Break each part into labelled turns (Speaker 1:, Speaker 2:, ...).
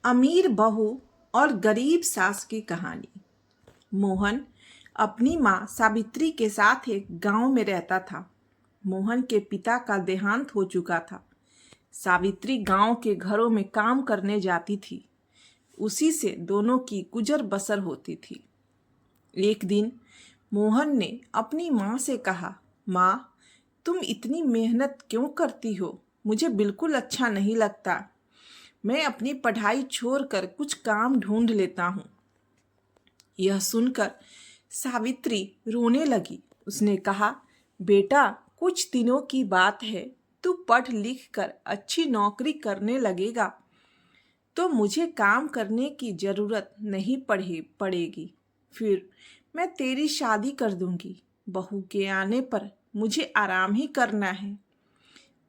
Speaker 1: अमीर बहू और गरीब सास की कहानी। मोहन अपनी माँ सावित्री के साथ एक गांव में रहता था। मोहन के पिता का देहांत हो चुका था। सावित्री गांव के घरों में काम करने जाती थी। उसी से दोनों की गुजर बसर होती थी। एक दिन मोहन ने अपनी माँ से कहा, माँ, तुम इतनी मेहनत क्यों करती हो? मुझे बिल्कुल अच्छा नहीं लगता। मैं अपनी पढ़ाई छोड़कर कुछ काम ढूंढ लेता हूँ। यह सुनकर सावित्री रोने लगी। उसने कहा, बेटा, कुछ दिनों की बात है। तू पढ़ लिख कर अच्छी नौकरी करने लगेगा तो मुझे काम करने की जरूरत नहीं पड़ेगी। फिर मैं तेरी शादी कर दूंगी। बहू के आने पर मुझे आराम ही करना है।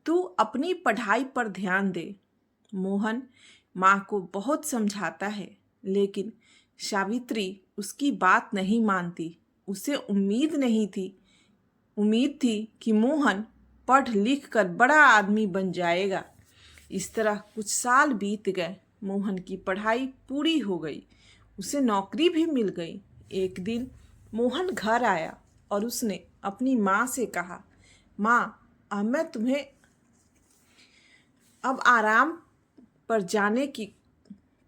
Speaker 1: तू अपनी पढ़ाई पर ध्यान दे। मोहन माँ को बहुत समझाता है, लेकिन सावित्री उसकी बात नहीं मानती। उसे उम्मीद थी कि मोहन पढ़ लिख कर बड़ा आदमी बन जाएगा। इस तरह कुछ साल बीत गए। मोहन की पढ़ाई पूरी हो गई। उसे नौकरी भी मिल गई। एक दिन मोहन घर आया और उसने अपनी माँ से कहा, माँ, अब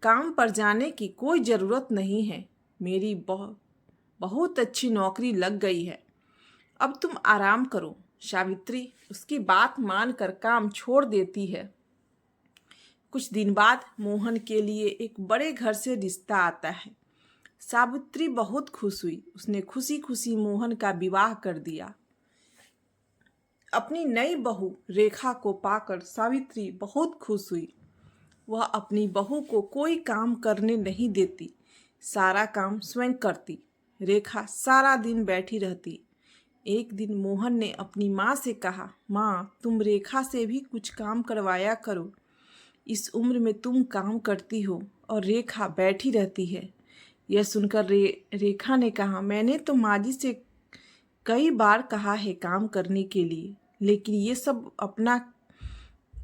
Speaker 1: काम पर जाने की कोई ज़रूरत नहीं है। मेरी बहुत अच्छी नौकरी लग गई है। अब तुम आराम करो। सावित्री उसकी बात मानकर काम छोड़ देती है। कुछ दिन बाद मोहन के लिए एक बड़े घर से रिश्ता आता है। सावित्री बहुत खुश हुई। उसने खुशी खुशी मोहन का विवाह कर दिया। अपनी नई बहू रेखा को पाकर सावित्री बहुत खुश हुई। वह अपनी बहू को कोई काम करने नहीं देती। सारा काम स्वयं करती। रेखा सारा दिन बैठी रहती। एक दिन मोहन ने अपनी माँ से कहा, माँ, तुम रेखा से भी कुछ काम करवाया करो। इस उम्र में तुम काम करती हो और रेखा बैठी रहती है। यह सुनकर रेखा ने कहा, मैंने तो माँ जी से कई बार कहा है काम करने के लिए, लेकिन ये सब अपना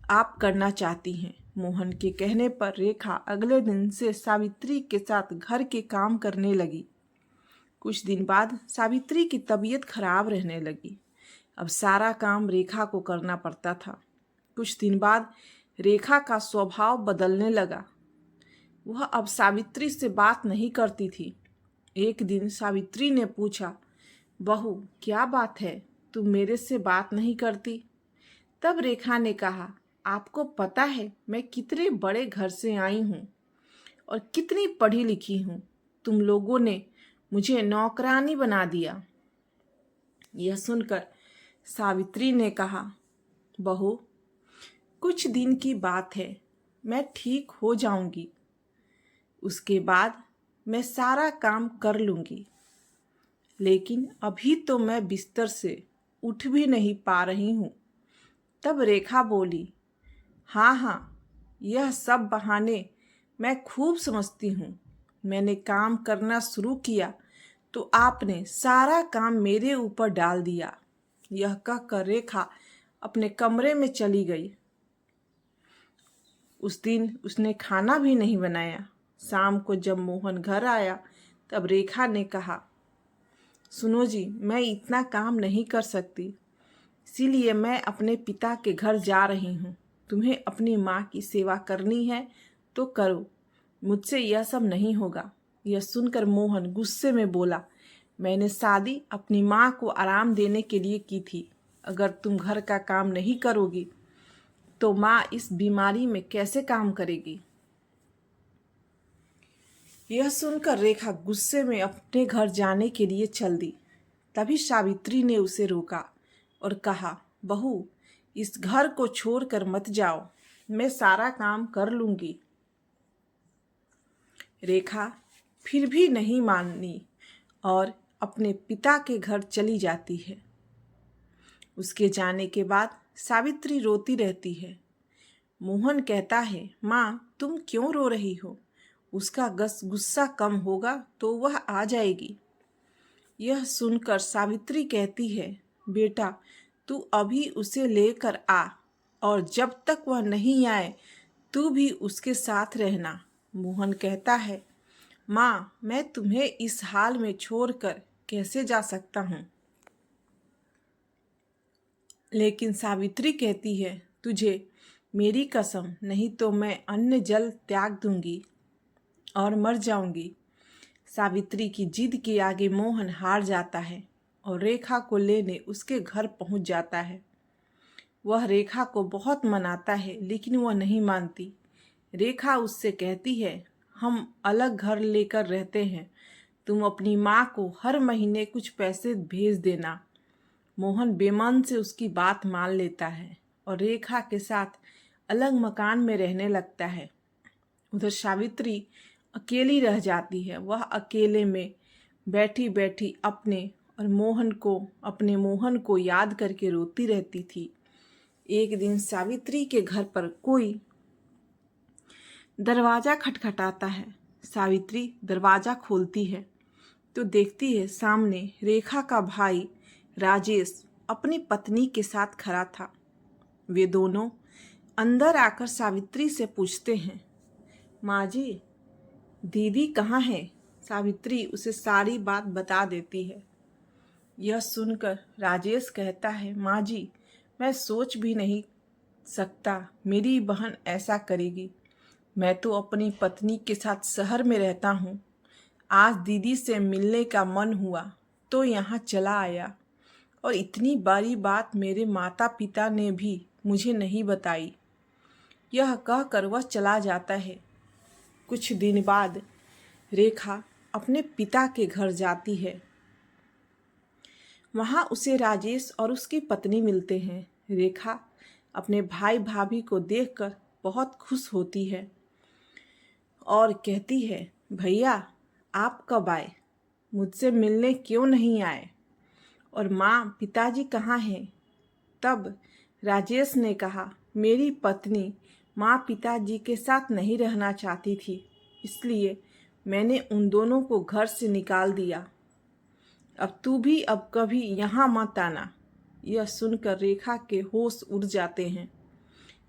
Speaker 1: आप करना चाहती हैं। मोहन के कहने पर रेखा अगले दिन से सावित्री के साथ घर के काम करने लगी। कुछ दिन बाद सावित्री की तबीयत खराब रहने लगी। अब सारा काम रेखा को करना पड़ता था। कुछ दिन बाद रेखा का स्वभाव बदलने लगा। वह अब सावित्री से बात नहीं करती थी। एक दिन सावित्री ने पूछा, बहू, क्या बात है? तुम मेरे से बात नहीं करती? तब रेखा ने कहा, आपको पता है मैं कितने बड़े घर से आई हूँ और कितनी पढ़ी लिखी हूँ। तुम लोगों ने मुझे नौकरानी बना दिया। यह सुनकर सावित्री ने कहा, बहू, कुछ दिन की बात है। मैं ठीक हो जाऊंगी। उसके बाद मैं सारा काम कर लूंगी। लेकिन अभी तो मैं बिस्तर से उठ भी नहीं पा रही हूँ। तब रेखा बोली, हाँ हाँ, यह सब बहाने मैं खूब समझती हूँ। मैंने काम करना शुरू किया तो आपने सारा काम मेरे ऊपर डाल दिया। यह कहकर रेखा अपने कमरे में चली गई। उस दिन उसने खाना भी नहीं बनाया। शाम को जब मोहन घर आया तब रेखा ने कहा, सुनो जी, मैं इतना काम नहीं कर सकती, इसीलिए मैं अपने पिता के घर जा रही हूँ। तुम्हें अपनी माँ की सेवा करनी है तो करो, मुझसे यह सब नहीं होगा। यह सुनकर मोहन गुस्से में बोला, मैंने शादी अपनी माँ को आराम देने के लिए की थी। अगर तुम घर का काम नहीं करोगी तो माँ इस बीमारी में कैसे काम करेगी? यह सुनकर रेखा गुस्से में अपने घर जाने के लिए चल दी। तभी सावित्री ने उसे रोका और कहा, बहू, इस घर को छोड़कर मत जाओ। मैं सारा काम कर लूंगी। रेखा फिर भी नहीं मानी और अपने पिता के घर चली जाती है। उसके जाने के बाद सावित्री रोती रहती है। मोहन कहता है, माँ, तुम क्यों रो रही हो? उसका गुस्सा कम होगा तो वह आ जाएगी। यह सुनकर सावित्री कहती है, बेटा, तू अभी उसे लेकर आ और जब तक वह नहीं आए तू भी उसके साथ रहना। मोहन कहता है, माँ, मैं तुम्हें इस हाल में छोड़कर कैसे जा सकता हूँ। लेकिन सावित्री कहती है, तुझे मेरी कसम, नहीं तो मैं अन्न जल त्याग दूंगी और मर जाऊंगी। सावित्री की जिद के आगे मोहन हार जाता है और रेखा को लेने उसके घर पहुंच जाता है। वह रेखा को बहुत मनाता है, लेकिन वह नहीं मानती। रेखा उससे कहती है, हम अलग घर लेकर रहते हैं, तुम अपनी माँ को हर महीने कुछ पैसे भेज देना। मोहन बेमन से उसकी बात मान लेता है और रेखा के साथ अलग मकान में रहने लगता है। उधर सावित्री अकेली रह जाती है। वह अकेले में बैठी बैठी अपने मोहन को याद करके रोती रहती थी। एक दिन सावित्री के घर पर कोई दरवाज़ा खटखटाता है। सावित्री दरवाज़ा खोलती है तो देखती है सामने रेखा का भाई राजेश अपनी पत्नी के साथ खड़ा था। वे दोनों अंदर आकर सावित्री से पूछते हैं, माँ जी, दीदी कहाँ है? सावित्री उसे सारी बात बता देती है। यह सुनकर राजेश कहता है, माँ जी, मैं सोच भी नहीं सकता मेरी बहन ऐसा करेगी। मैं तो अपनी पत्नी के साथ शहर में रहता हूँ। आज दीदी से मिलने का मन हुआ तो यहाँ चला आया, और इतनी बड़ी बात मेरे माता पिता ने भी मुझे नहीं बताई। यह कहकर वह चला जाता है। कुछ दिन बाद रेखा अपने पिता के घर जाती है। वहाँ उसे राजेश और उसकी पत्नी मिलते हैं। रेखा अपने भाई भाभी को देखकर बहुत खुश होती है और कहती है, भैया, आप कब आए? मुझसे मिलने क्यों नहीं आए? और माँ, पिताजी कहाँ हैं? तब राजेश ने कहा, मेरी पत्नी माँ पिताजी के साथ नहीं रहना चाहती थी, इसलिए मैंने उन दोनों को घर से निकाल दिया। अब तू भी अब कभी यहाँ मत आना। यह सुनकर रेखा के होश उड़ जाते हैं।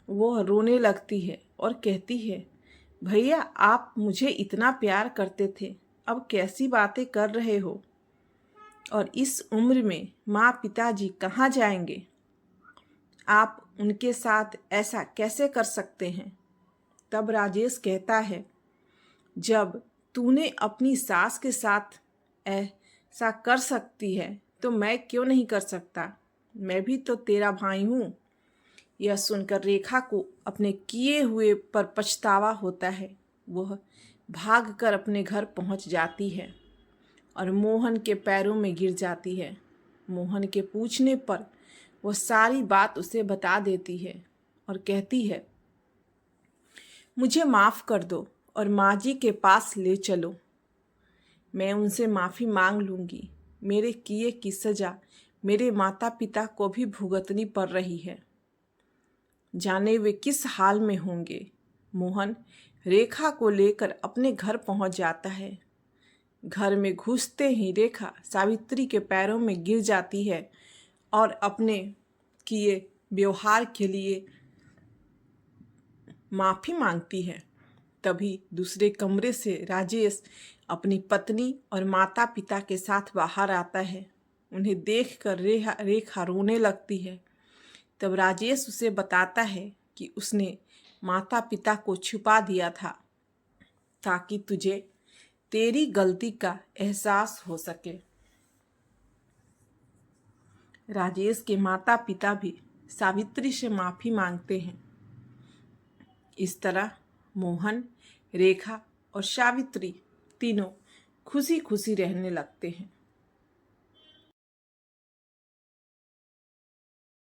Speaker 1: वह रोने लगती है और कहती है, भैया, आप मुझे इतना प्यार करते थे, अब कैसी बातें कर रहे हो? और इस उम्र में माँ पिताजी कहाँ जाएंगे? आप उनके साथ ऐसा कैसे कर सकते हैं? तब राजेश कहता है, जब तूने अपनी सास के साथ ऐसा कर सकती है तो मैं क्यों नहीं कर सकता? मैं भी तो तेरा भाई हूँ। यह सुनकर रेखा को अपने किए हुए पर पछतावा होता है। वह भागकर अपने घर पहुँच जाती है और मोहन के पैरों में गिर जाती है। मोहन के पूछने पर वह सारी बात उसे बता देती है और कहती है, मुझे माफ़ कर दो और माँ जी के पास ले चलो। मैं उनसे माफ़ी मांग लूँगी। मेरे किए की सज़ा मेरे माता पिता को भी भुगतनी पड़ रही है। जाने वे किस हाल में होंगे। मोहन रेखा को लेकर अपने घर पहुंच जाता है। घर में घुसते ही रेखा सावित्री के पैरों में गिर जाती है और अपने किए व्यवहार के लिए माफ़ी मांगती है। तभी दूसरे कमरे से राजेश अपनी पत्नी और माता पिता के साथ बाहर आता है। उन्हें देखकर रेखा रोने लगती है। तब राजेश उसे बताता है कि उसने माता पिता को छुपा दिया था ताकि तुझे तेरी गलती का एहसास हो सके। राजेश के माता पिता भी सावित्री से माफ़ी मांगते हैं। इस तरह मोहन, रेखा और सावित्री तीनों खुशी खुशी रहने लगते हैं।